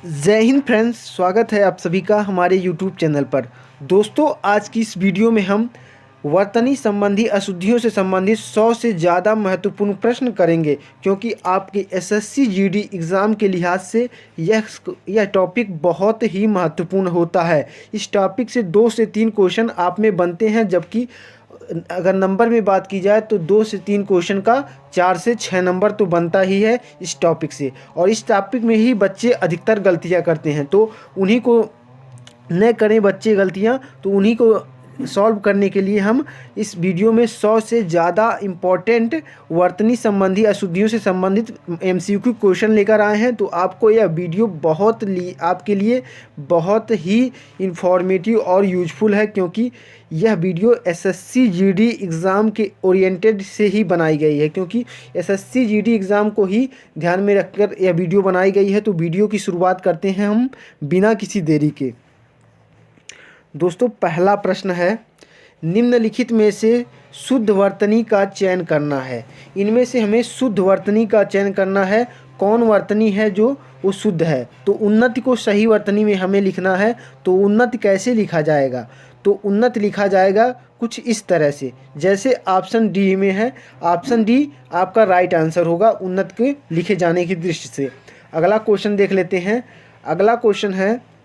जय हिंद फ्रेंड्स, स्वागत है आप सभी का हमारे यूट्यूब चैनल पर। दोस्तों, आज की इस वीडियो में हम वर्तनी संबंधी अशुद्धियों से संबंधित 100 से ज़्यादा महत्वपूर्ण प्रश्न करेंगे, क्योंकि आपके एसएससी जीडी एग्ज़ाम के लिहाज से यह टॉपिक बहुत ही महत्वपूर्ण होता है। इस टॉपिक से 2 से 3 क्वेश्चन आप में बनते हैं, जबकि अगर नंबर में बात की जाए तो 2 से 3 क्वेश्चन का 4 से 6 नंबर तो बनता ही है इस टॉपिक से। और इस टॉपिक में ही बच्चे अधिकतर गलतियां करते हैं, तो उन्हीं को न करें बच्चे गलतियां, तो उन्हीं को सॉल्व करने के लिए हम इस वीडियो में 100 से ज़्यादा इम्पॉर्टेंट वर्तनी संबंधी अशुद्धियों से संबंधित एमसीक्यू क्वेश्चन लेकर आए हैं। तो आपको यह वीडियो आपके लिए बहुत ही इंफॉर्मेटिव और यूजफुल है, क्योंकि यह वीडियो एसएससी जीडी एग्ज़ाम के ओरिएंटेड से ही बनाई गई है, क्योंकि एसएससी जीडी एग्ज़ाम को ही ध्यान में रखकर यह वीडियो बनाई गई है। तो वीडियो की शुरुआत करते हैं हम बिना किसी देरी के। दोस्तों, पहला प्रश्न है, निम्नलिखित में से शुद्ध वर्तनी का चयन करना है। इनमें से हमें शुद्ध वर्तनी का चयन करना है। कौन वर्तनी है जो वो शुद्ध है? तो उन्नति को सही वर्तनी में हमें लिखना है। तो उन्नति कैसे लिखा जाएगा? तो उन्नति लिखा जाएगा कुछ इस तरह से, जैसे ऑप्शन डी में है। ऑप्शन डी आपका राइट आंसर होगा उन्नति के लिखे जाने की दृष्टि से। अगला क्वेश्चन देख लेते हैं। अगला क्वेश्चन है,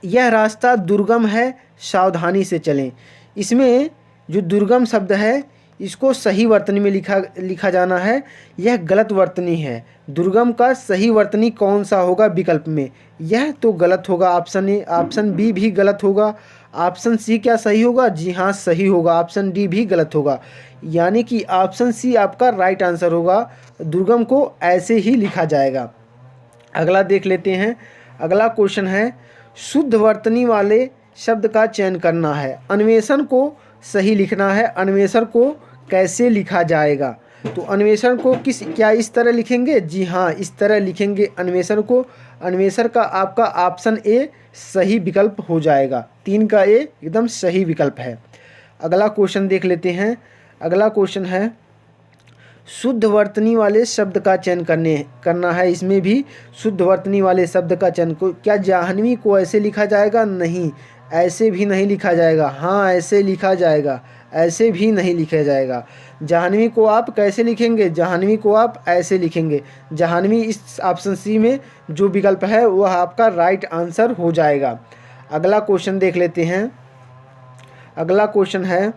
यह रास्ता दुर्गम है, सावधानी से चलें। इसमें जो दुर्गम शब्द है, इसको सही वर्तनी में लिखा जाना है। यह गलत वर्तनी है। दुर्गम का सही वर्तनी कौन सा होगा विकल्प में? यह तो गलत होगा ऑप्शन ए। ऑप्शन बी भी गलत होगा। ऑप्शन सी क्या सही होगा? जी हाँ, सही होगा। ऑप्शन डी भी गलत होगा, यानी कि ऑप्शन सी आपका राइट आंसर होगा। दुर्गम को ऐसे ही लिखा जाएगा। अगला देख लेते हैं। अगला क्वेश्चन है, शुद्ध वर्तनी वाले शब्द का चयन करना है। अन्वेषण को सही लिखना है। अन्वेषण को कैसे लिखा जाएगा? तो अन्वेषण को क्या इस तरह लिखेंगे? जी हाँ, इस तरह लिखेंगे अन्वेषण को। अन्वेषण का आपका ऑप्शन ए सही विकल्प हो जाएगा। 3 का ए एकदम सही विकल्प है। अगला क्वेश्चन देख लेते हैं। अगला क्वेश्चन है, शुद्ध वर्तनी वाले शब्द का चयन करना है। इसमें भी शुद्ध वर्तनी वाले शब्द का चयन को, क्या जाह्नवी को ऐसे लिखा जाएगा? नहीं, ऐसे भी नहीं लिखा जाएगा। हाँ, ऐसे लिखा जाएगा। ऐसे भी नहीं लिखा जाएगा। जाह्नवी को आप कैसे लिखेंगे? जाह्नवी को आप ऐसे लिखेंगे। जाह्नवी इस ऑप्शन सी में जो विकल्प है वह आपका राइट आंसर हो जाएगा। अगला क्वेश्चन देख लेते हैं। अगला क्वेश्चन है,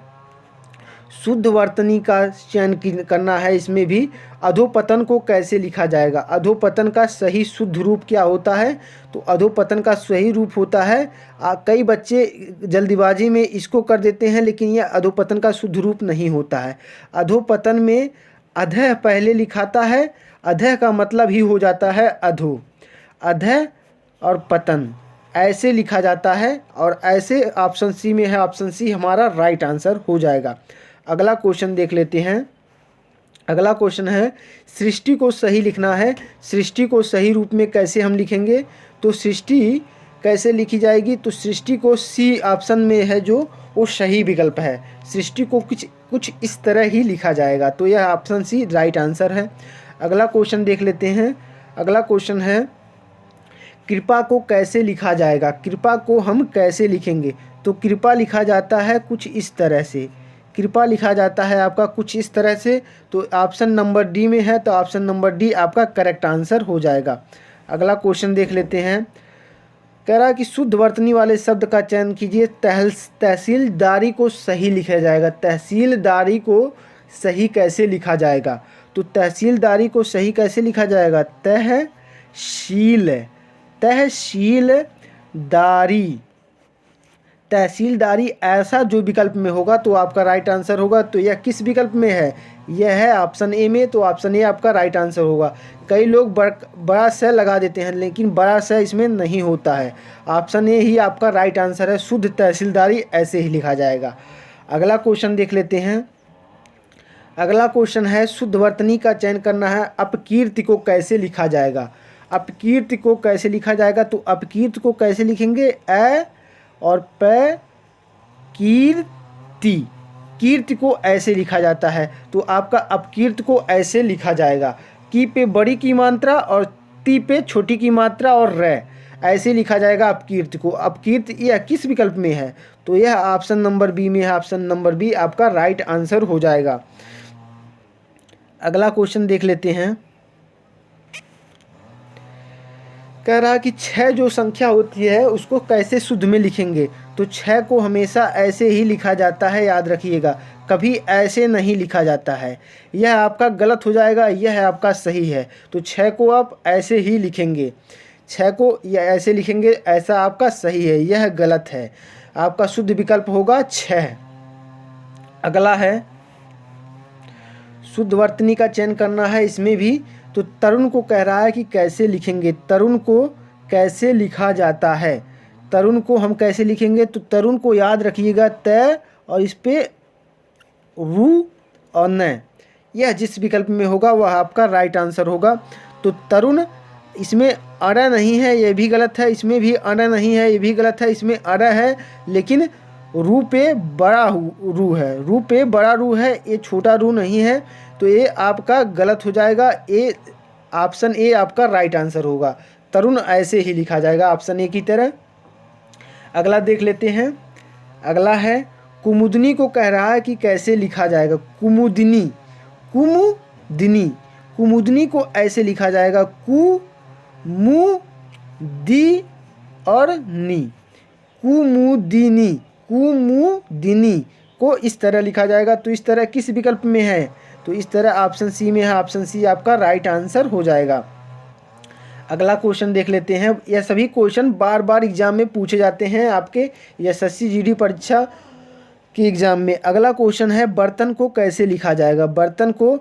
शुद्ध वर्तनी का चयन करना है। इसमें भी अधोपतन को कैसे लिखा जाएगा? अधोपतन का सही शुद्ध रूप क्या होता है? तो अधोपतन का सही रूप होता है, कई बच्चे जल्दीबाजी में इसको कर देते हैं, लेकिन यह अधोपतन का शुद्ध रूप नहीं होता है। अधोपतन में अधः पहले लिखाता है। अधः का मतलब ही हो जाता है अधो। अधः और पतन ऐसे लिखा जाता है, और ऐसे ऑप्शन सी में है। ऑप्शन सी हमारा राइट आंसर हो जाएगा। अगला क्वेश्चन देख लेते हैं। अगला क्वेश्चन है, सृष्टि को सही लिखना है। सृष्टि को सही रूप में कैसे हम लिखेंगे? तो सृष्टि कैसे लिखी जाएगी? तो सृष्टि को सी ऑप्शन में है जो वो सही विकल्प है। सृष्टि को कुछ इस तरह ही लिखा जाएगा। तो यह ऑप्शन सी राइट आंसर है। अगला क्वेश्चन देख लेते हैं। अगला क्वेश्चन है, कृपा को कैसे लिखा जाएगा? कृपा को हम कैसे लिखेंगे? तो कृपा लिखा जाता है कुछ इस तरह से। कृपा लिखा जाता है आपका कुछ इस तरह से। तो ऑप्शन नंबर डी में है, तो ऑप्शन नंबर डी आपका करेक्ट आंसर हो जाएगा। अगला क्वेश्चन देख लेते हैं। कह रहा है कि शुद्ध वर्तनी वाले शब्द का चयन कीजिए। तहसीलदारी को सही लिखा जाएगा। तहसीलदारी को सही कैसे लिखा जाएगा? तो तहसीलदारी को सही कैसे लिखा जाएगा? तहसीलदारी। तहसीलदारी ऐसा जो विकल्प में होगा तो आपका राइट आंसर होगा। तो यह किस विकल्प में है? यह है ऑप्शन ए में। तो ऑप्शन ए आपका राइट आंसर होगा। कई लोग बड़ा स लगा देते हैं, लेकिन बड़ा स इसमें नहीं होता है। ऑप्शन ए ही आपका राइट आंसर है। शुद्ध तहसीलदारी ऐसे ही लिखा जाएगा। अगला क्वेश्चन देख लेते हैं। अगला क्वेश्चन है, शुद्ध वर्तनी का चयन करना है। अपकीर्ति को कैसे लिखा जाएगा? अपकीर्ति को कैसे लिखा जाएगा? तो अपकीर्ति को कैसे लिखेंगे? अ और प कीर्ति। कीर्ति को ऐसे लिखा जाता है। तो आपका अपकीर्ति को ऐसे लिखा जाएगा। की पे बड़ी की मात्रा और ती पे छोटी की मात्रा और रै, ऐसे लिखा जाएगा अपकीर्ति को। अपकीर्ति यह किस विकल्प में है? तो यह ऑप्शन नंबर बी में है। ऑप्शन नंबर बी आपका राइट आंसर हो जाएगा। अगला क्वेश्चन देख लेते हैं। कह रहा है कि 6 जो संख्या होती है उसको कैसे शुद्ध में लिखेंगे? तो 6 को हमेशा ऐसे ही लिखा जाता है, याद रखिएगा, कभी ऐसे नहीं लिखा जाता है। यह आपका गलत हो जाएगा, यह आपका सही है। तो 6 को आप ऐसे ही लिखेंगे, 6 को यह ऐसे लिखेंगे, ऐसा आपका सही है, यह गलत है। आपका शुद्ध विकल्प होगा 6। अगला है शुद्ध वर्तनी का चयन करना है, इसमें भी तो तरुण को कह रहा है कि कैसे लिखेंगे? तरुण को कैसे लिखा जाता है? तरुण को हम कैसे लिखेंगे? तो तरुण को याद रखिएगा तय और इस पे रू और न, यह जिस विकल्प में होगा वह आपका राइट आंसर होगा। तो तरुण, इसमें अर नहीं है, यह भी गलत है। इसमें भी अर नहीं है, यह भी गलत है। इसमें अर है लेकिन रू पे बड़ा रू है, रू पे बड़ा रू है, ये छोटा रू नहीं है। तो ये आपका गलत हो जाएगा। ए, ऑप्शन ए आपका राइट आंसर होगा। तरुण ऐसे ही लिखा जाएगा ऑप्शन ए की तरह। अगला देख लेते हैं। अगला है कुमुदनी को कह रहा है कि कैसे लिखा जाएगा? कुमुदनी, कुमुदनी, कुमुदनी को ऐसे लिखा जाएगा कु मु दी और नी, कुमुदिनी, कुमुदिनी को इस तरह लिखा जाएगा। तो इस तरह किस विकल्प में है? तो इस तरह ऑप्शन सी में है। ऑप्शन सी आपका राइट आंसर हो जाएगा। अगला क्वेश्चन देख लेते हैं। यह सभी क्वेश्चन बार बार एग्जाम में पूछे जाते हैं आपके एसएससी जीडी परीक्षा के एग्जाम में। अगला क्वेश्चन है बर्तन को कैसे लिखा जाएगा? बर्तन को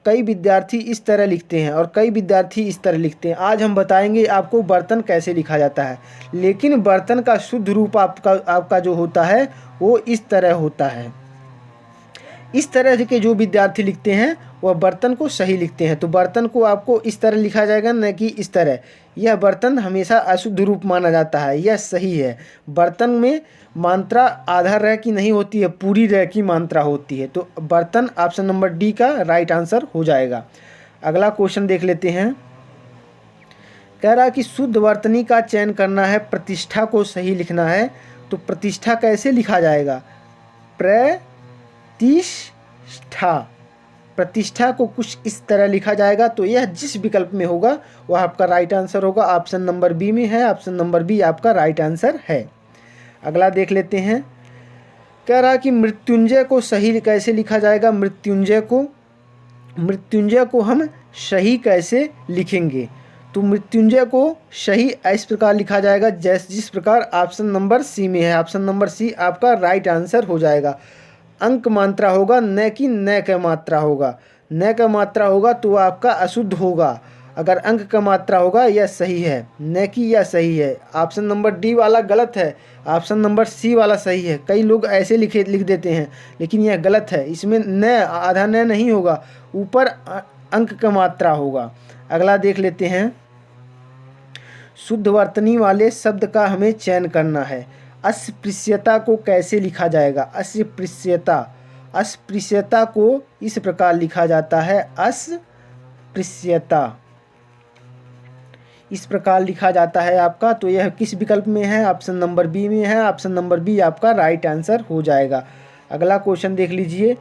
कई विद्यार्थी इस तरह लिखते हैं और कई विद्यार्थी इस तरह लिखते हैं। आज हम बताएंगे आपको बर्तन कैसे लिखा जाता है, लेकिन बर्तन का शुद्ध रूप आपका जो होता है वो इस तरह होता है। इस तरह के जो विद्यार्थी लिखते हैं वह बर्तन को सही लिखते हैं। तो बर्तन को आपको इस तरह लिखा जाएगा, न कि इस तरह। यह बर्तन हमेशा अशुद्ध रूप माना जाता है, यह सही है। बर्तन में मात्रा आधा रह की नहीं होती है, पूरी रह की मात्रा होती है। तो बर्तन ऑप्शन नंबर डी का राइट आंसर हो जाएगा। अगला क्वेश्चन देख लेते हैं। कह रहा है कि शुद्ध वर्तनी का चयन करना है, प्रतिष्ठा को सही लिखना है। तो प्रतिष्ठा कैसे लिखा जाएगा? प्रतिष्ठा, प्रतिष्ठा को कुछ इस तरह लिखा जाएगा। तो यह जिस विकल्प में होगा वह आपका राइट आंसर होगा। ऑप्शन नंबर बी में है। ऑप्शन नंबर बी आपका राइट आंसर है। अगला देख लेते हैं। कह रहा कि मृत्युंजय को सही कैसे लिखा जाएगा? मृत्युंजय को हम सही कैसे लिखेंगे? तो मृत्युंजय को सही इस प्रकार लिखा जाएगा जिस प्रकार ऑप्शन नंबर सी में है। ऑप्शन नंबर सी आपका राइट आंसर हो जाएगा। अंक मात्रा होगा, न कि न का मात्रा होगा। न का मात्रा होगा तो आपका अशुद्ध होगा। अगर अंक का मात्रा होगा यह सही है, न कि यह सही है। ऑप्शन नंबर डी वाला गलत है, ऑप्शन नंबर सी वाला सही है। कई लोग ऐसे लिख देते हैं, लेकिन यह गलत है। इसमें न आधा न नहीं होगा, ऊपर अंक का मात्रा होगा। अगला देख लेते हैं। शुद्ध वर्तनी वाले शब्द का हमें चयन करना है। अस्पृश्यता को कैसे लिखा जाएगा? अस्पृश्यता, अस्पृश्यता को इस प्रकार लिखा जाता है। अस्पृश्यता इस प्रकार लिखा जाता है आपका। तो यह किस विकल्प में है? ऑप्शन नंबर बी में है। ऑप्शन नंबर बी आपका राइट आंसर हो जाएगा। अगला क्वेश्चन देख लीजिए।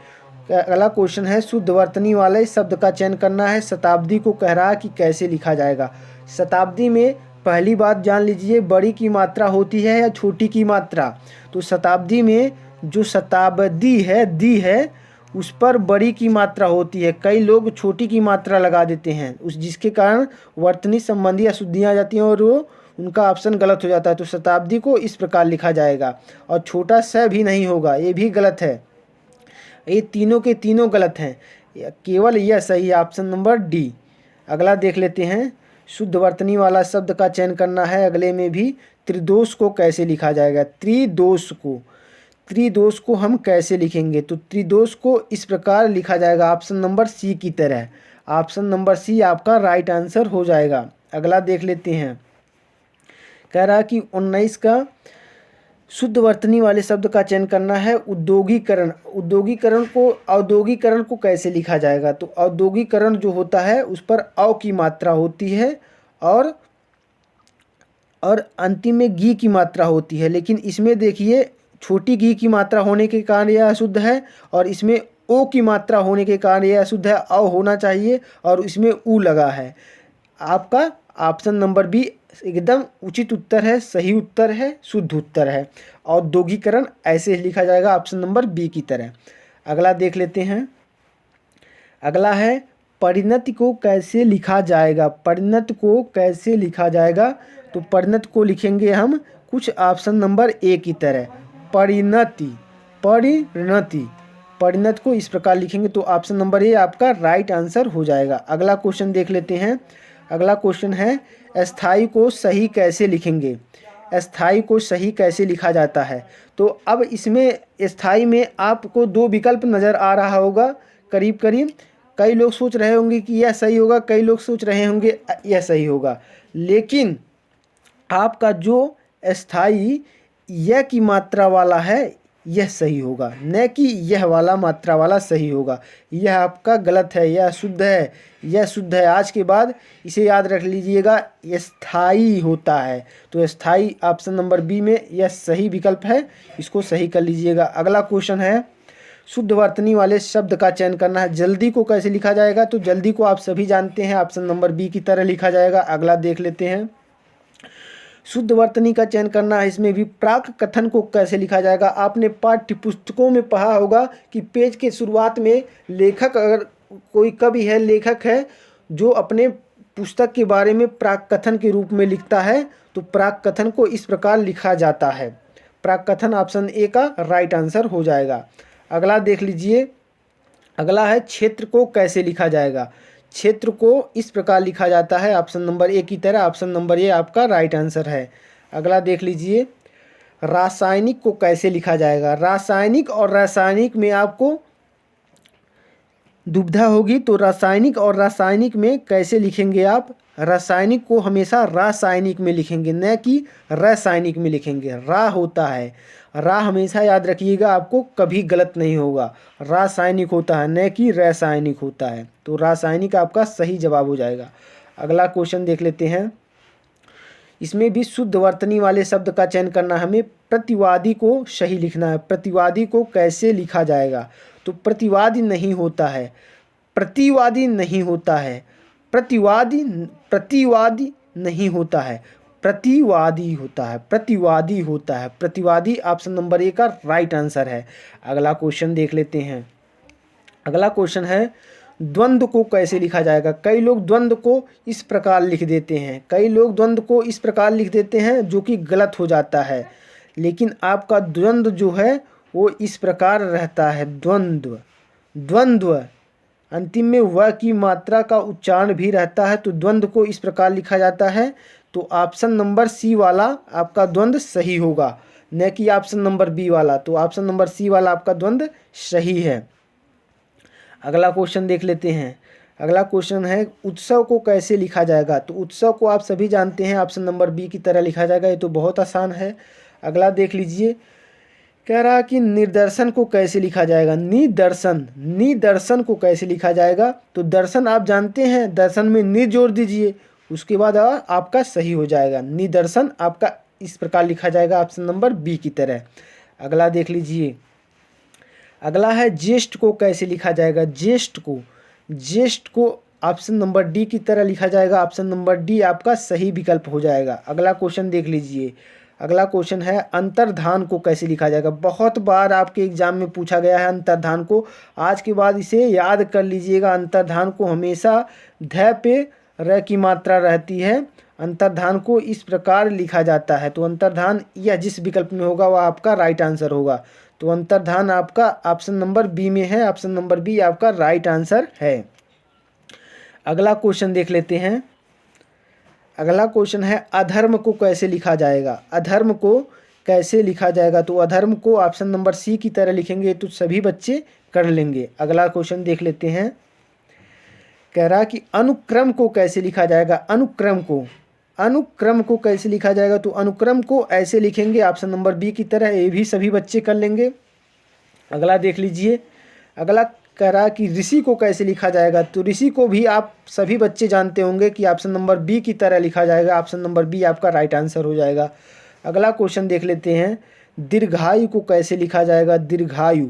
अगला क्वेश्चन है शुद्ध वर्तनी वाले शब्द का चयन करना है। शताब्दी को कह रहा है कि कैसे लिखा जाएगा? शताब्दी में पहली बात जान लीजिए, बड़ी की मात्रा होती है या छोटी की मात्रा? तो शताब्दी में जो शताब्दी है, दी है, उस पर बड़ी की मात्रा होती है। कई लोग छोटी की मात्रा लगा देते हैं, जिसके कारण वर्तनी संबंधी अशुद्धियाँ आ जाती हैं और वो उनका ऑप्शन गलत हो जाता है। तो शताब्दी को इस प्रकार लिखा जाएगा। और छोटा स भी नहीं होगा, ये भी गलत है। ये तीनों के तीनों गलत हैं, केवल यह सही है, ऑप्शन नंबर डी। अगला देख लेते हैं। शुद्ध वर्तनी वाला शब्द का चयन करना है। अगले में भी त्रिदोष को कैसे लिखा जाएगा? त्रिदोष को हम कैसे लिखेंगे? तो त्रिदोष को इस प्रकार लिखा जाएगा ऑप्शन नंबर सी की तरह। ऑप्शन नंबर सी आपका राइट आंसर हो जाएगा। अगला देख लेते हैं। कह रहा कि 19 का शुद्ध वर्तनी वाले शब्द का चयन करना है। औद्योगिकरण, औद्योगिकरण को कैसे लिखा जाएगा? तो औद्योगिकरण जो होता है उस पर औ की मात्रा होती है और अंतिम में गी की मात्रा होती है, लेकिन इसमें देखिए छोटी गी की मात्रा होने के कारण यह अशुद्ध है, और इसमें ओ की मात्रा होने के कारण यह अशुद्ध है। अ होना चाहिए और इसमें ऊ लगा है। आपका ऑप्शन नंबर बी एकदम उचित उत्तर है, सही उत्तर है, शुद्ध उत्तर है। औद्योगिकरण ऐसे ही लिखा जाएगा ऑप्शन नंबर बी की तरह। अगला देख लेते हैं। अगला है परिणति को कैसे लिखा जाएगा। परिणत को कैसे लिखा जाएगा, तो परिणत को लिखेंगे हम कुछ ऑप्शन नंबर ए की तरह। परिणति, परिणति, परिणत को इस प्रकार लिखेंगे तो ऑप्शन नंबर ए आपका राइट आंसर हो जाएगा। अगला क्वेश्चन देख लेते हैं। अगला क्वेश्चन है अस्थाई को सही कैसे लिखेंगे। अस्थाई को सही कैसे लिखा जाता है, तो अब इसमें अस्थाई में आपको दो विकल्प नज़र आ रहा होगा करीब करीब। कई लोग सोच रहे होंगे कि यह सही होगा, कई लोग सोच रहे होंगे यह सही होगा, लेकिन आपका जो अस्थाई यह की मात्रा वाला है यह सही होगा, न कि यह वाला मात्रा वाला सही होगा। यह आपका गलत है, यह शुद्ध है, यह शुद्ध है। आज के बाद इसे याद रख लीजिएगा, स्थायी होता है। तो स्थायी ऑप्शन नंबर बी में यह सही विकल्प है, इसको सही कर लीजिएगा। अगला क्वेश्चन है शुद्ध वर्तनी वाले शब्द का चयन करना है। जल्दी को कैसे लिखा जाएगा, तो जल्दी को आप सभी जानते हैं ऑप्शन नंबर बी की तरह लिखा जाएगा। अगला देख लेते हैं। शुद्ध वर्तनी का चयन करना है, इसमें भी प्राक कथन को कैसे लिखा जाएगा। आपने पाठ्य पुस्तकों में पढ़ा होगा कि पेज के शुरुआत में लेखक, अगर कोई कवि है, लेखक है जो अपने पुस्तक के बारे में प्राक कथन के रूप में लिखता है, तो प्राक कथन को इस प्रकार लिखा जाता है। प्राक कथन ऑप्शन ए का राइट आंसर हो जाएगा। अगला देख लीजिए। अगला है क्षेत्र को कैसे लिखा जाएगा। क्षेत्र को इस प्रकार लिखा जाता है ऑप्शन नंबर ए की तरह। ऑप्शन नंबर ए आपका राइट आंसर है। अगला देख लीजिए। रासायनिक को कैसे लिखा जाएगा। रासायनिक और रासायनिक में आपको दुविधा होगी, तो रासायनिक और रासायनिक में कैसे लिखेंगे आप। रासायनिक को हमेशा रासायनिक में लिखेंगे, न कि रासायनिक में लिखेंगे। रा होता है, रा हमेशा याद रखिएगा, आपको कभी गलत नहीं होगा। रासायनिक होता है, न कि रासायनिक होता है। तो रासायनिक आपका सही जवाब हो जाएगा। अगला क्वेश्चन देख लेते हैं। इसमें भी शुद्ध वर्तनी वाले शब्द का चयन करना, हमें प्रतिवादी को सही लिखना है। प्रतिवादी को कैसे लिखा जाएगा, तो प्रतिवादी नहीं होता है, प्रतिवादी नहीं होता है, प्रतिवादी, प्रतिवादी नहीं होता है, प्रतिवादी होता है, प्रतिवादी होता है। प्रतिवादी ऑप्शन नंबर ए का राइट आंसर है। अगला क्वेश्चन देख लेते हैं। अगला क्वेश्चन है द्वंद्व को कैसे लिखा जाएगा। कई लोग द्वंद्व को इस प्रकार लिख देते हैं, कई लोग द्वंद्व को इस प्रकार लिख देते हैं जो कि गलत हो जाता है, लेकिन आपका द्वंद्व जो है वो इस प्रकार रहता है। द्वंद्व, द्वंद्व अंतिम में व की मात्रा का उच्चारण भी रहता है, तो द्वंद्व को इस प्रकार लिखा जाता है। तो ऑप्शन नंबर सी वाला आपका द्वंद्व सही होगा, न कि ऑप्शन नंबर बी वाला। तो ऑप्शन नंबर सी वाला आपका द्वंद्व सही है। अगला क्वेश्चन देख लेते हैं। अगला क्वेश्चन है उत्सव को कैसे लिखा जाएगा। तो उत्सव को आप सभी जानते हैं, ऑप्शन नंबर बी की तरह लिखा जाएगा। ये तो बहुत आसान है। अगला देख लीजिए। कह रहा कि निर्दर्शन को कैसे लिखा जाएगा। निदर्शन, निदर्शन को कैसे लिखा जाएगा, तो दर्शन आप जानते हैं, दर्शन में नि जोड़ दीजिए, उसके बाद आपका सही हो जाएगा। निदर्शन आपका इस प्रकार लिखा जाएगा, ऑप्शन नंबर बी की तरह। अगला देख लीजिए। अगला है ज्येष्ठ को कैसे लिखा जाएगा। ज्येष्ठ को, ज्येष्ठ को ऑप्शन नंबर डी की तरह लिखा जाएगा। ऑप्शन नंबर डी आपका सही विकल्प हो जाएगा। अगला क्वेश्चन देख लीजिए। अगला क्वेश्चन है अंतर्धान को कैसे लिखा जाएगा। बहुत बार आपके एग्जाम में पूछा गया है अंतर्धान को। आज के बाद इसे याद कर लीजिएगा। अंतर्धान को हमेशा ध पे र की मात्रा रहती है। अंतर्धान को इस प्रकार लिखा जाता है। तो अंतर्धान यह जिस विकल्प में होगा वह आपका राइट आंसर होगा। तो अंतर्धान आपका ऑप्शन नंबर बी में है। ऑप्शन नंबर बी आपका राइट आंसर है। अगला क्वेश्चन देख लेते हैं। अगला क्वेश्चन है अधर्म को कैसे लिखा जाएगा। अधर्म को कैसे लिखा जाएगा, तो अधर्म को ऑप्शन नंबर सी की तरह लिखेंगे, तो सभी बच्चे कर लेंगे। अगला क्वेश्चन देख लेते हैं। कह रहा कि अनुक्रम को कैसे लिखा जाएगा। अनुक्रम को, अनुक्रम को कैसे लिखा जाएगा, तो अनुक्रम को ऐसे लिखेंगे ऑप्शन नंबर बी की तरह। ये भी सभी बच्चे कर लेंगे। अगला देख लीजिए। अगला कह रहा कि ऋषि को कैसे लिखा जाएगा। तो ऋषि को भी आप सभी बच्चे जानते होंगे कि ऑप्शन नंबर बी की तरह लिखा जाएगा। ऑप्शन नंबर बी आपका राइट आंसर हो जाएगा। अगला क्वेश्चन देख लेते हैं, दीर्घायु को कैसे लिखा जाएगा। दीर्घायु,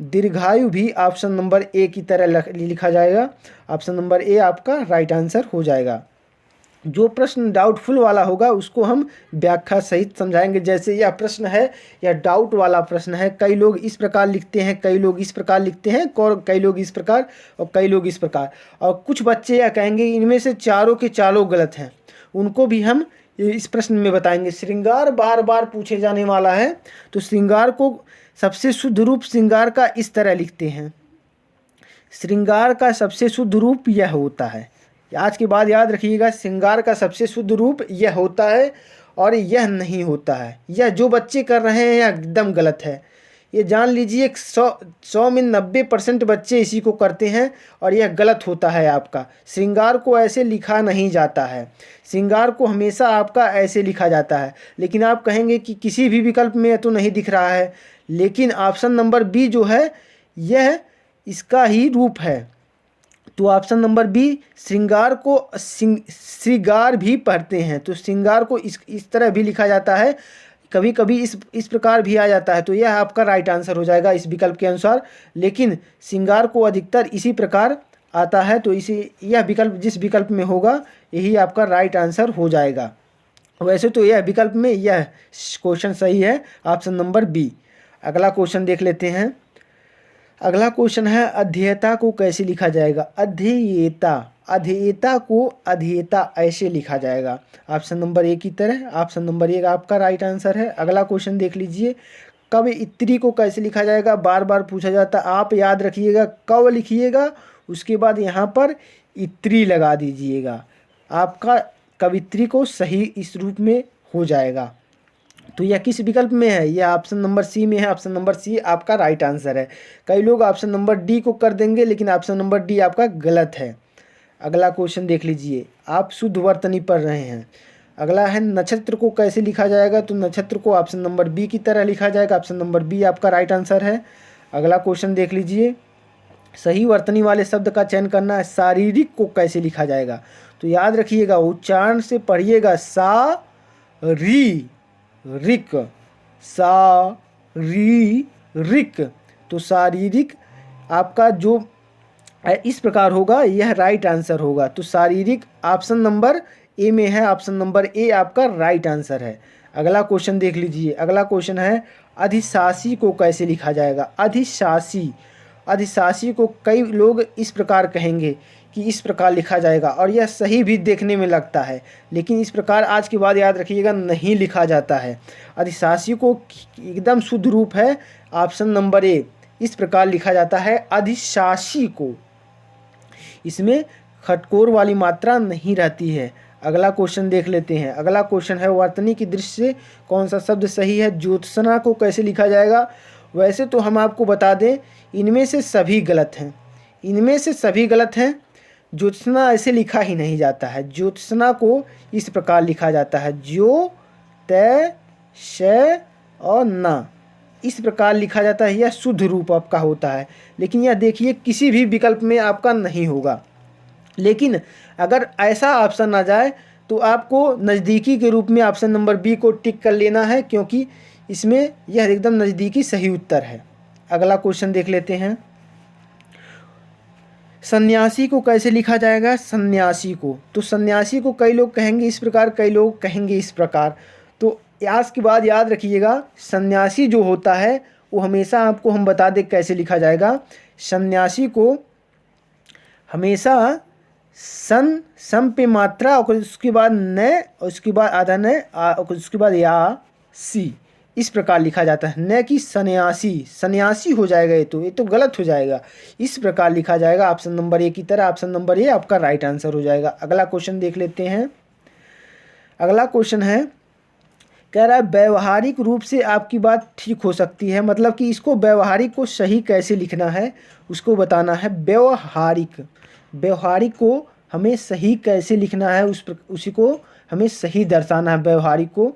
दीर्घायु भी ऑप्शन नंबर ए की तरह लिखा जाएगा। ऑप्शन नंबर ए आपका राइट आंसर हो जाएगा। जो प्रश्न डाउटफुल वाला होगा उसको हम व्याख्या सहित समझाएंगे। जैसे यह प्रश्न है, यह डाउट वाला प्रश्न है। कई लोग इस प्रकार लिखते हैं, कई लोग इस प्रकार लिखते हैं, और कई लोग इस प्रकार और कई लोग इस प्रकार। और कुछ बच्चे यह कहेंगे इनमें से चारों के चारों गलत हैं, उनको भी हम इस प्रश्न में बताएंगे। श्रृंगार बार बार पूछे जाने वाला है, तो श्रृंगार को सबसे शुद्ध रूप श्रृंगार का इस तरह लिखते हैं। श्रृंगार का सबसे शुद्ध रूप यह होता है। आज के बाद याद रखिएगा, श्रृंगार का सबसे शुद्ध रूप यह होता है और यह नहीं होता है। यह जो बच्चे कर रहे हैं यह एकदम गलत है। ये जान लीजिए 100 में 90% बच्चे इसी को करते हैं और यह गलत होता है आपका। श्रृंगार को ऐसे लिखा नहीं जाता है। श्रृंगार को हमेशा आपका ऐसे लिखा जाता है। लेकिन आप कहेंगे कि किसी भी विकल्प में तो नहीं दिख रहा है, लेकिन ऑप्शन नंबर बी जो है यह इसका ही रूप है। तो ऑप्शन नंबर बी, श्रृंगार को श्रृंगार भी पढ़ते हैं, तो श्रृंगार को इस तरह भी लिखा जाता है, कभी कभी इस प्रकार भी आ जाता है। तो यह आपका राइट आंसर हो जाएगा इस विकल्प के अनुसार। लेकिन श्रृंगार को अधिकतर इसी प्रकार आता है, तो इसी यह विकल्प जिस विकल्प में होगा यही आपका राइट आंसर हो जाएगा। वैसे तो यह विकल्प में यह क्वेश्चन सही है, ऑप्शन नंबर बी। अगला क्वेश्चन देख लेते हैं। अगला क्वेश्चन है, अध्येता को कैसे लिखा जाएगा। अध्येता, अध्येता को अध्येता ऐसे लिखा जाएगा, ऑप्शन नंबर ए की तरह। ऑप्शन नंबर ए आपका राइट आंसर है। अगला क्वेश्चन देख लीजिए, कवयित्री को कैसे लिखा जाएगा। बार बार पूछा जाता है, आप याद रखिएगा कव लिखिएगा, उसके बाद यहाँ पर इत्री लगा दीजिएगा, आपका कवित्री को सही इस रूप में हो जाएगा। तो यह किस विकल्प में है, यह ऑप्शन नंबर सी में है। ऑप्शन नंबर सी आपका राइट आंसर है। कई लोग ऑप्शन नंबर डी को कर देंगे, लेकिन ऑप्शन नंबर डी आपका गलत है। अगला क्वेश्चन देख लीजिए, आप शुद्ध वर्तनी पढ़ रहे हैं। अगला है, नक्षत्र को कैसे लिखा जाएगा। तो नक्षत्र को ऑप्शन नंबर बी की तरह लिखा जाएगा। ऑप्शन नंबर बी आपका राइट आंसर है। अगला क्वेश्चन देख लीजिए, सही वर्तनी वाले शब्द का चयन करना है। शारीरिक को कैसे लिखा जाएगा। तो याद रखिएगा, उच्चारण से पढ़िएगा, सा री रिक, सा री रिक। तो शारीरिक आपका जो इस प्रकार होगा, यह राइट आंसर होगा। तो शारीरिक ऑप्शन नंबर ए में है। ऑप्शन नंबर ए आपका राइट आंसर है। अगला क्वेश्चन देख लीजिए। अगला क्वेश्चन है, अधिशासी को कैसे लिखा जाएगा। अधिशासी, अधिशासी को कई लोग इस प्रकार कहेंगे कि इस प्रकार लिखा जाएगा, और यह सही भी देखने में लगता है, लेकिन इस प्रकार आज के बाद याद रखिएगा नहीं लिखा जाता है। अधिशासी को एकदम शुद्ध रूप है ऑप्शन नंबर ए, इस प्रकार लिखा जाता है अधिशासी को। इसमें खटकोर वाली मात्रा नहीं रहती है। अगला क्वेश्चन देख लेते हैं। अगला क्वेश्चन है, वर्तनी की दृष्टि से कौन सा शब्द सही है। ज्योत्सना को कैसे लिखा जाएगा। वैसे तो हम आपको बता दें, इनमें से सभी गलत हैं, इनमें से सभी गलत हैं। ज्योत्सना ऐसे लिखा ही नहीं जाता है। ज्योत्सना को इस प्रकार लिखा जाता है, ज्यो तय श और न, इस प्रकार लिखा जाता है। यह शुद्ध रूप आपका होता है, लेकिन यह देखिए किसी भी विकल्प में आपका नहीं होगा। लेकिन अगर ऐसा ऑप्शन आ जाए तो आपको नज़दीकी के रूप में ऑप्शन नंबर बी को टिक कर लेना है, क्योंकि इसमें यह एकदम नज़दीकी सही उत्तर है। अगला क्वेश्चन देख लेते हैं। सन्यासी को कैसे लिखा जाएगा। सन्यासी को, तो सन्यासी को कई लोग कहेंगे इस प्रकार, कई लोग कहेंगे इस प्रकार। तो आज के बाद याद रखिएगा, सन्यासी जो होता है वो हमेशा आपको हम बता दें कैसे लिखा जाएगा। सन्यासी को हमेशा सम पे मात्रा और उसके बाद न और उसके बाद आधा न और उसके बाद या सी, इस प्रकार लिखा जाता है। न कि सन्यासी, सन्यासी हो जाएगा, ये तो गलत हो जाएगा। इस प्रकार लिखा जाएगा ऑप्शन नंबर ए की तरह। ऑप्शन नंबर ए आपका राइट आंसर हो जाएगा। अगला क्वेश्चन देख लेते हैं। अगला क्वेश्चन है, कह रहा है व्यवहारिक रूप से आपकी बात ठीक हो सकती है, मतलब कि इसको व्यवहारिक को सही कैसे लिखना है उसको बताना है। व्यवहारिक, व्यवहारिक को हमें सही कैसे लिखना है उसी को हमें सही दर्शाना है व्यवहारिक को।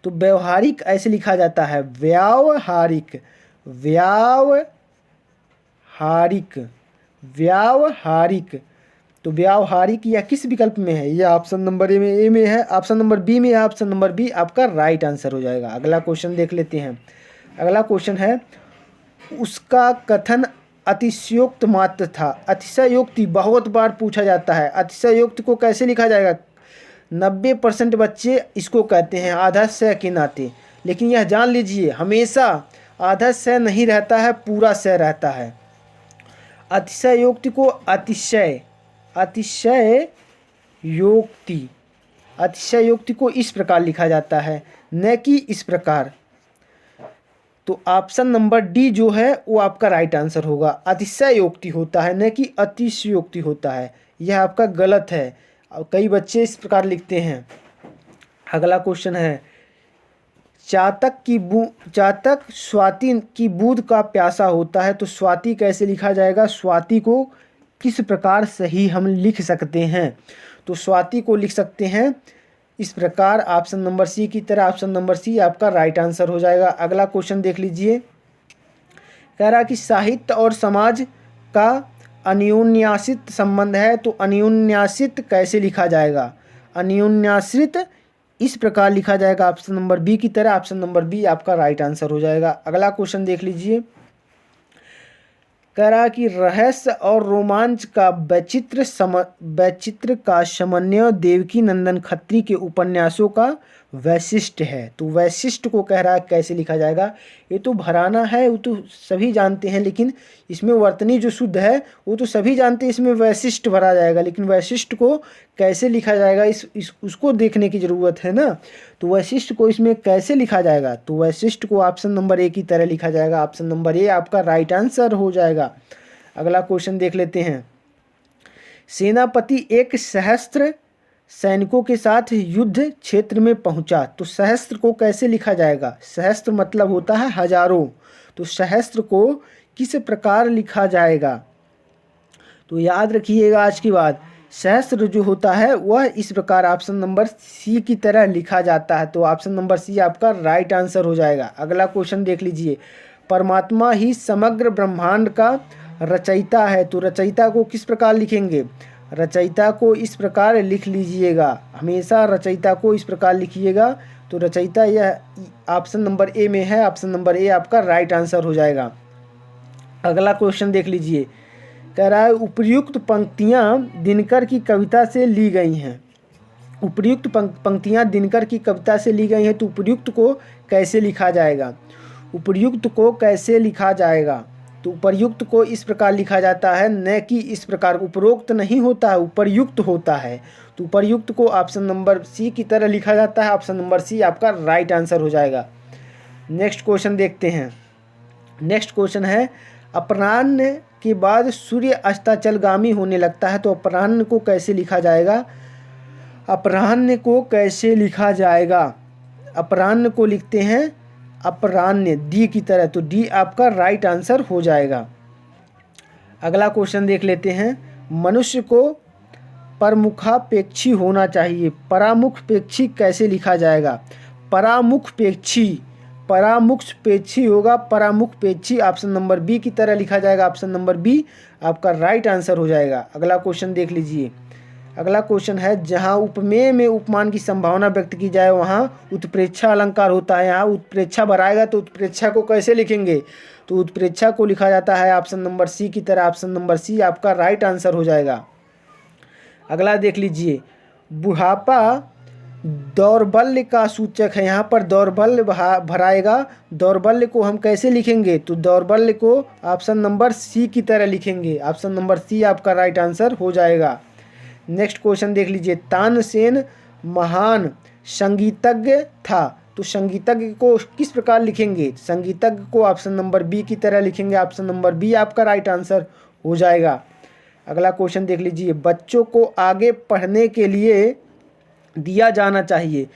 तो व्यवहारिक ऐसे लिखा जाता है, व्यावहारिक, व्यावहारिक, व्यावहारिक, व्यावहारिक। तो व्यावहारिक या किस विकल्प में है? यह ऑप्शन नंबर ए में है, ऑप्शन नंबर बी में है, ऑप्शन नंबर बी आपका राइट आंसर हो जाएगा। अगला क्वेश्चन देख लेते हैं। अगला क्वेश्चन है, उसका कथन अतिशयोक्त मात्र था। अतिशयोक्ति बहुत बार पूछा जाता है। अतिशयोक्त को कैसे लिखा जाएगा? 90% बच्चे इसको कहते हैं आधा स के नाते, लेकिन यह जान लीजिए हमेशा आधा स नहीं रहता है, पूरा स रहता है। अतिशयोक्ति को अतिशय, अतिशयोक्ति, अतिशयोक्ति को इस प्रकार लिखा जाता है, न कि इस प्रकार। तो ऑप्शन नंबर डी जो है वो आपका राइट आंसर होगा। अतिशयोक्ति होता है, न कि अतिशयोक्ति होता है। यह आपका गलत है। कई बच्चे इस प्रकार लिखते हैं। अगला क्वेश्चन है, चातक स्वाति की बूंद का प्यासा होता है। तो स्वाति कैसे लिखा जाएगा? स्वाति को किस प्रकार सही हम लिख सकते हैं? तो स्वाति को लिख सकते हैं इस प्रकार, ऑप्शन नंबर सी की तरह। ऑप्शन नंबर सी आपका राइट आंसर हो जाएगा। अगला क्वेश्चन देख लीजिए। कह रहा कि साहित्य और समाज का अन्योन्याश्रित संबंध है। तो अन्योन्याश्रित कैसे लिखा जाएगा? अन्योन्याश्रित इस प्रकार लिखा जाएगा, ऑप्शन नंबर बी की तरह। ऑप्शन नंबर बी आपका राइट आंसर हो जाएगा। अगला क्वेश्चन देख लीजिए। कह रहा कि रहस्य और रोमांच का वैचित्र का समन्वय देवकी नंदन खत्री के उपन्यासों का वैशिष्ट है। तो वैशिष्ट को कह रहा है कैसे लिखा जाएगा? ये तो भराना है, वो तो सभी जानते हैं, लेकिन इसमें वर्तनी जो शुद्ध है वो तो सभी जानते हैं, इसमें वैशिष्ट भरा जाएगा, लेकिन वैशिष्ट को कैसे लिखा जाएगा उसको देखने की ज़रूरत है ना। तो वैशिष्ट को इसमें कैसे लिखा जाएगा? तो वैशिष्ट को ऑप्शन नंबर ए की तरह लिखा जाएगा। ऑप्शन नंबर ए आपका राइट आंसर हो जाएगा। अगला क्वेश्चन देख लेते हैं। सेनापति एक सहस्त्र सैनिकों के साथ युद्ध क्षेत्र में पहुंचा। तो सहस्त्र को कैसे लिखा जाएगा? सहस्त्र मतलब होता है हजारों। तो सहस्त्र को किस प्रकार लिखा जाएगा? तो याद रखिएगा आज की बात, सहस्त्र जो होता है वह इस प्रकार ऑप्शन नंबर सी की तरह लिखा जाता है। तो ऑप्शन नंबर सी आपका राइट आंसर हो जाएगा। अगला क्वेश्चन देख लीजिए। परमात्मा ही समग्र ब्रह्मांड का रचयिता है। तो रचयिता को किस प्रकार लिखेंगे? रचयिता को इस प्रकार लिख लीजिएगा, हमेशा रचयिता को इस प्रकार लिखिएगा। तो रचयिता यह ऑप्शन नंबर ए में है। ऑप्शन नंबर ए आपका राइट आंसर हो जाएगा। अगला क्वेश्चन देख लीजिए। कह रहा है उपर्युक्त पंक्तियां दिनकर की कविता से ली गई हैं। उपर्युक्त पंक्तियां दिनकर की कविता से ली गई हैं। तो उपर्युक्त को कैसे लिखा जाएगा? उपर्युक्त को कैसे लिखा जाएगा? तो उपर्युक्त को इस प्रकार लिखा जाता है, न कि इस प्रकार। उपरोक्त नहीं होता है, उपर्युक्त होता है। तो उपर्युक्त को ऑप्शन नंबर सी की तरह लिखा जाता है। ऑप्शन नंबर सी आपका राइट आंसर हो जाएगा। नेक्स्ट क्वेश्चन देखते हैं। नेक्स्ट क्वेश्चन है, अपराह्न के बाद सूर्य अस्ताचलगामी होने लगता है। तो अपराह्न को कैसे लिखा जाएगा? अपराह्न को कैसे लिखा जाएगा? अपराह्न को लिखते हैं अपराह्न, डी की तरह। तो डी आपका राइट आंसर हो जाएगा। अगला क्वेश्चन देख लेते हैं। मनुष्य को परमुखापेक्षी होना चाहिए। परामुखपेक्षी कैसे लिखा जाएगा? परामुखपेक्षी, परामुखपेक्षी होगा, परामुखपेक्षी ऑप्शन नंबर बी की तरह लिखा जाएगा। ऑप्शन नंबर बी आपका राइट आंसर हो जाएगा। अगला क्वेश्चन देख लीजिए। अगला क्वेश्चन है, जहाँ उपमेय में उपमान की संभावना व्यक्त की जाए वहाँ उत्प्रेक्षा अलंकार होता है। यहाँ उत्प्रेक्षा भराएगा तो उत्प्रेक्षा को कैसे लिखेंगे? तो उत्प्रेक्षा को लिखा जाता है ऑप्शन नंबर सी की तरह। ऑप्शन नंबर सी आपका राइट आंसर हो जाएगा। अगला देख लीजिए। बुढ़ापा दौर्बल्य का सूचक है। यहाँ पर दौर्बल्य भराएगा। दौर्बल्य को हम कैसे लिखेंगे? तो दौर्बल्य को ऑप्शन नंबर सी की तरह लिखेंगे। ऑप्शन नंबर सी आपका राइट आंसर हो जाएगा। नेक्स्ट क्वेश्चन देख लीजिए। तानसेन महान संगीतज्ञ था। तो संगीतज्ञ को किस प्रकार लिखेंगे? संगीतज्ञ को ऑप्शन नंबर बी की तरह लिखेंगे। ऑप्शन नंबर बी आपका राइट आंसर हो जाएगा। अगला क्वेश्चन देख लीजिए। बच्चों को आगे पढ़ने के लिए दिया जाना चाहिए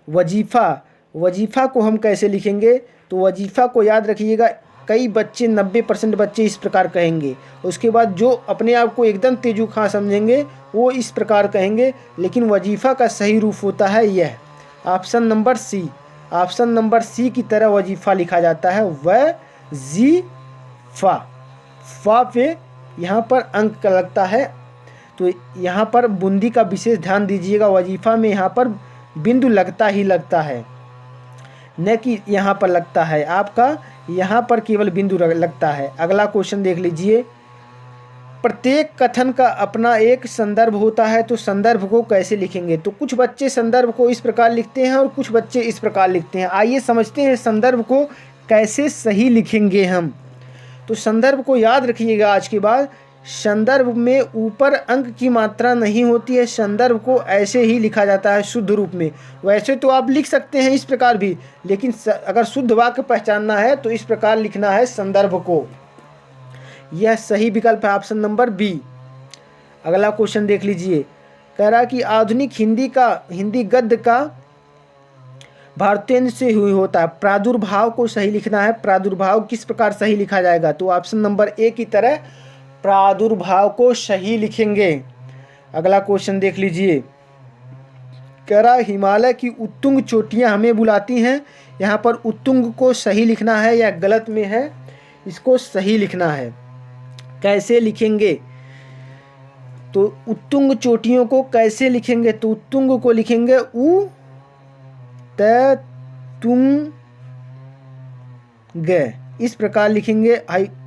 वजीफ़ा। वजीफ़ा को हम कैसे लिखेंगे? तो वजीफ़ा को याद रखिएगा, कई बच्चे 90% बच्चे इस प्रकार कहेंगे। उसके बाद जो अपने आप को एकदम तेजूखां समझेंगे वो इस प्रकार कहेंगे, लेकिन वजीफ़ा का सही रूप होता है यह option number C. Option number C की तरह वजीफ़ा लिखा जाता है, वजीफ़ा। फा पे यहाँ पर अंक का लगता है, तो यहाँ पर बूंदी का विशेष ध्यान दीजिएगा। वजीफ़ा में यहाँ पर बिंदु लगता ही लगता है, न कि यहाँ पर लगता है, आपका यहाँ पर केवल बिंदु लगता है। अगला क्वेश्चन देख लीजिए, प्रत्येक कथन का अपना एक संदर्भ होता है, तो संदर्भ को कैसे लिखेंगे? तो कुछ बच्चे संदर्भ को इस प्रकार लिखते हैं और कुछ बच्चे इस प्रकार लिखते हैं। आइए समझते हैं संदर्भ को कैसे सही लिखेंगे हम। तो संदर्भ को याद रखिएगा आज के बाद, संदर्भ में ऊपर अंक की मात्रा नहीं होती है, संदर्भ को ऐसे ही लिखा जाता है शुद्ध रूप में। वैसे तो आप लिख सकते हैं इस प्रकार भी, लेकिन अगर शुद्ध वाक्य पहचानना है तो इस प्रकार लिखना है संदर्भ को। यह सही विकल्प है, ऑप्शन नंबर बी। अगला क्वेश्चन देख लीजिए, कह रहा कि आधुनिक हिंदी गद्य का भारतेंद्र से हुई होता है। प्रादुर्भाव को सही लिखना है। प्रादुर्भाव किस प्रकार सही लिखा जाएगा? तो ऑप्शन नंबर ए की तरह प्रादुर्भाव को सही लिखेंगे। अगला क्वेश्चन देख लीजिए, कह रहा हिमालय की उत्तुंग चोटियां हमें बुलाती हैं। यहाँ पर उत्तुंग को सही लिखना है या गलत में है, इसको सही लिखना है। कैसे लिखेंगे? तो उत्तुंग चोटियों को कैसे लिखेंगे? तो उत्तुंग को लिखेंगे उ त तुंग ग, इस प्रकार लिखेंगे।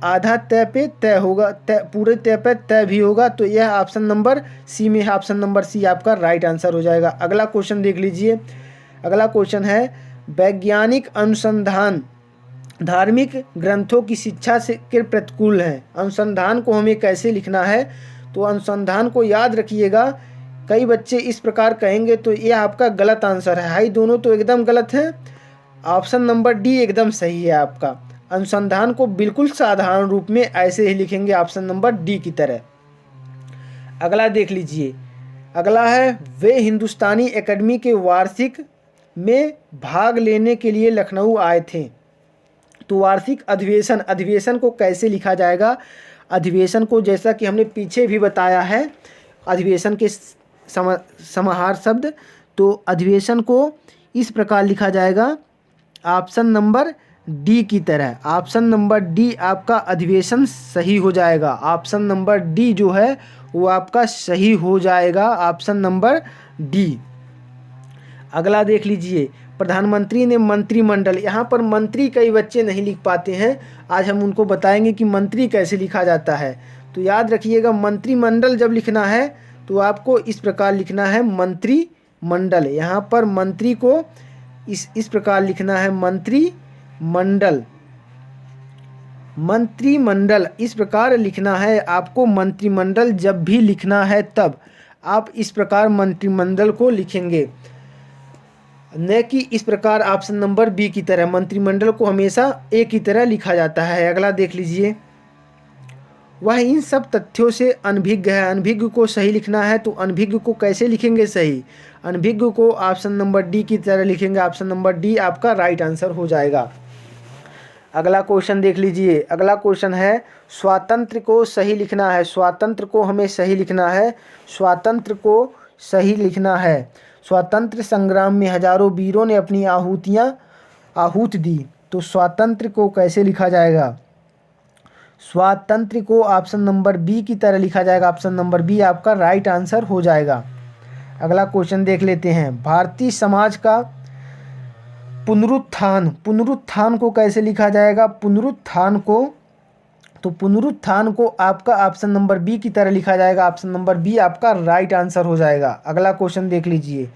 आधा तय पे तय होगा, पूरे तय पे तय भी होगा, तो यह ऑप्शन नंबर सी में है। ऑप्शन नंबर सी आपका राइट आंसर हो जाएगा। अगला क्वेश्चन देख लीजिए, अगला क्वेश्चन है, वैज्ञानिक अनुसंधान धार्मिक ग्रंथों की शिक्षा से के प्रतिकूल है। अनुसंधान को हमें कैसे लिखना है? तो अनुसंधान को याद रखिएगा। कई बच्चे इस प्रकार कहेंगे तो ये आपका गलत आंसर है। हाई दोनों तो एकदम गलत है, ऑप्शन नंबर डी एकदम सही है आपका। अनुसंधान को बिल्कुल साधारण रूप में ऐसे ही लिखेंगे, ऑप्शन नंबर डी की तरह। अगला देख लीजिए, अगला है, वे हिंदुस्तानी एकेडमी के वार्षिक में भाग लेने के लिए लखनऊ आए थे। तो वार्षिक अधिवेशन को कैसे लिखा जाएगा? अधिवेशन को जैसा कि हमने पीछे भी बताया है, अधिवेशन के समाहार शब्द, तो अधिवेशन को इस प्रकार लिखा जाएगा, ऑप्शन नंबर डी की तरह। ऑप्शन नंबर डी आपका अधिवेशन सही हो जाएगा। ऑप्शन नंबर डी जो है वो आपका सही हो जाएगा, ऑप्शन नंबर डी। अगला देख लीजिए, प्रधानमंत्री ने मंत्रिमंडल, यहाँ पर मंत्री कई बच्चे नहीं लिख पाते हैं, आज हम उनको बताएंगे कि मंत्री कैसे लिखा जाता है। तो याद रखिएगा, मंत्रिमंडल जब लिखना है तो आपको इस प्रकार लिखना है मंत्रिमंडल। यहाँ पर मंत्री को इस प्रकार लिखना है मंत्रिमंडल, मंत्रिमंडल इस प्रकार लिखना है आपको। मंत्रिमंडल जब भी लिखना है तब आप इस प्रकार मंत्रिमंडल को लिखेंगे, न कि इस प्रकार ऑप्शन नंबर बी की तरह। मंत्रिमंडल को हमेशा ए की तरह लिखा जाता है। अगला देख लीजिए, वह इन सब तथ्यों से अनभिज्ञ है। अनभिज्ञ को सही लिखना है, तो अनभिज्ञ को कैसे लिखेंगे सही? अनभिज्ञ को ऑप्शन नंबर डी की तरह लिखेंगे, ऑप्शन नंबर डी आपका राइट आंसर हो जाएगा। अगला क्वेश्चन देख लीजिए, अगला क्वेश्चन है, स्वातंत्र को सही लिखना है। स्वातंत्र को हमें सही लिखना है, स्वातंत्र को सही लिखना है। स्वातंत्र संग्राम में हजारों वीरों ने अपनी आहूत दी, तो स्वातंत्र को कैसे लिखा जाएगा? स्वातंत्र को ऑप्शन नंबर बी की तरह लिखा जाएगा, ऑप्शन नंबर बी आपका राइट आंसर हो जाएगा। अगला क्वेश्चन देख लेते हैं, भारतीय समाज का पुनरुत्थान, पुनरुत्थान को कैसे लिखा जाएगा? पुनरुत्थान को, तो पुनरुत्थान को आपका ऑप्शन नंबर बी की तरह लिखा जाएगा, ऑप्शन नंबर बी आपका राइट आंसर हो जाएगा। अगला क्वेश्चन देख लीजिए।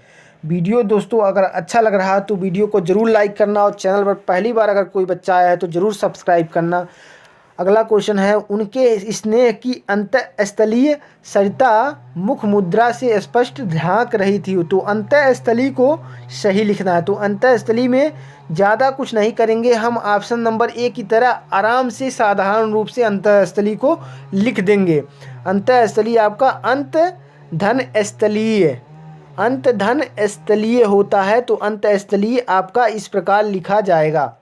वीडियो दोस्तों अगर अच्छा लग रहा है तो वीडियो को ज़रूर लाइक करना, और चैनल पर पहली बार अगर कोई बच्चा आया है तो ज़रूर सब्सक्राइब करना। अगला क्वेश्चन है, उनके स्नेह की अंतःस्थलीय सरिता मुख मुद्रा से स्पष्ट झांक रही थी, तो अंतःस्थली को सही लिखना है। तो अंतःस्थली में ज़्यादा कुछ नहीं करेंगे हम, ऑप्शन नंबर ए की तरह आराम से साधारण रूप से अंतःस्थली को लिख देंगे। अंतःस्थली आपका अंत धन स्थलीय, अंत धन स्थलीय होता है, तो अंतःस्थलीय आपका इस प्रकार लिखा जाएगा।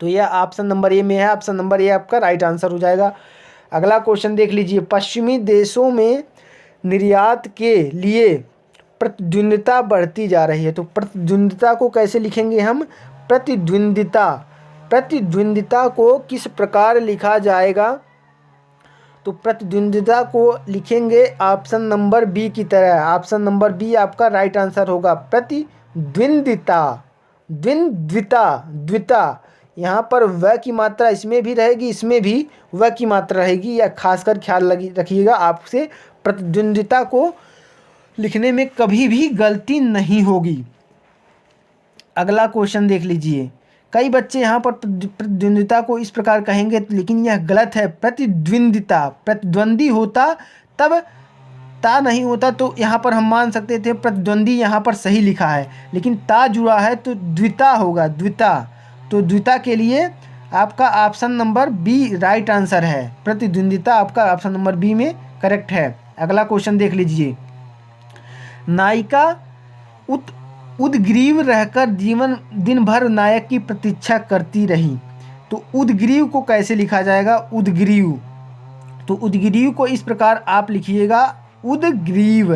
तो यह ऑप्शन नंबर ए में है, ऑप्शन नंबर ए आपका राइट आंसर हो जाएगा। अगला क्वेश्चन देख लीजिए, पश्चिमी देशों में निर्यात के लिए प्रतिद्वंद्विता बढ़ती जा रही है, तो प्रतिद्वंद्विता को कैसे लिखेंगे हम? प्रतिद्वंद्विता, प्रतिद्वंद्विता को किस प्रकार लिखा जाएगा? तो प्रतिद्वंदिता को लिखेंगे ऑप्शन नंबर बी की तरह। ऑप्शन नंबर बी आपका राइट आंसर होगा। प्रतिद्वंदिता, द्विता, द्विता, यहाँ पर व की मात्रा इसमें भी रहेगी, इसमें भी व की मात्रा रहेगी, या खासकर ख्याल रखिएगा, आपसे प्रतिद्वंदिता को लिखने में कभी भी गलती नहीं होगी। अगला क्वेश्चन देख लीजिए। कई बच्चे यहाँ पर प्रतिद्वंदिता को इस प्रकार कहेंगे, लेकिन यह गलत है। प्रतिद्वंदिता, प्रतिद्वंदी होता तब ता नहीं होता, तो यहाँ पर हम मान सकते थे प्रतिद्वंदी यहाँ पर सही लिखा है, लेकिन ता जुड़ा है तो द्विता होगा, द्विता। तो द्विता के लिए आपका option number B right answer है। प्रतिद्वंदिता आपका ऑप्शन नंबर बी में करेक्ट है। अगला क्वेश्चन देख लीजिए। नायिका उद्ग्रीव रहकर दिन भर नायक की प्रतीक्षा करती रही। तो उद्ग्रीव को कैसे लिखा जाएगा? उद्ग्रीव, तो उद्ग्रीव को इस प्रकार आप लिखिएगा, उद्ग्रीव,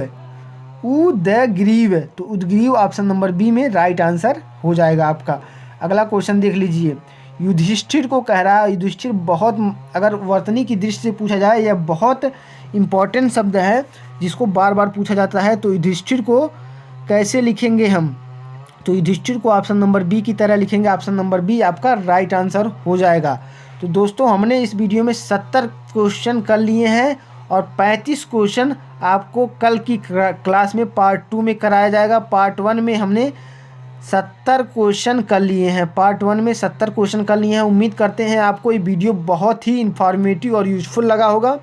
उदग्रीव। तो उद्ग्रीव ऑप्शन नंबर बी में राइट आंसर हो जाएगा आपका। अगला क्वेश्चन देख लीजिए। युधिष्ठिर को कह रहा है, युधिष्ठिर बहुत, अगर वर्तनी की दृष्टि से पूछा जाए, यह बहुत इम्पॉर्टेंट शब्द है जिसको बार बार पूछा जाता है। तो युधिष्ठिर को कैसे लिखेंगे हम? तो युधिष्ठिर को ऑप्शन नंबर बी की तरह लिखेंगे। ऑप्शन नंबर बी आपका राइट आंसर हो जाएगा। तो दोस्तों, हमने इस वीडियो में 70 क्वेश्चन कर लिए हैं और 35 क्वेश्चन आपको कल की क्लास में पार्ट 2 में कराया जाएगा। पार्ट 1 में हमने 70 क्वेश्चन कर लिए हैं। पार्ट 1 में 70 क्वेश्चन कर लिए हैं। उम्मीद करते हैं आपको ये वीडियो बहुत ही इन्फॉर्मेटिव और यूज़फुल लगा होगा।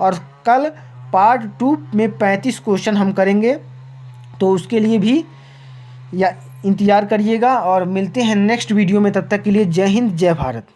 और कल पार्ट 2 में 35 क्वेश्चन हम करेंगे, तो उसके लिए भी या इंतज़ार करिएगा। और मिलते हैं नेक्स्ट वीडियो में। तब तक के लिए जय हिंद, जय भारत।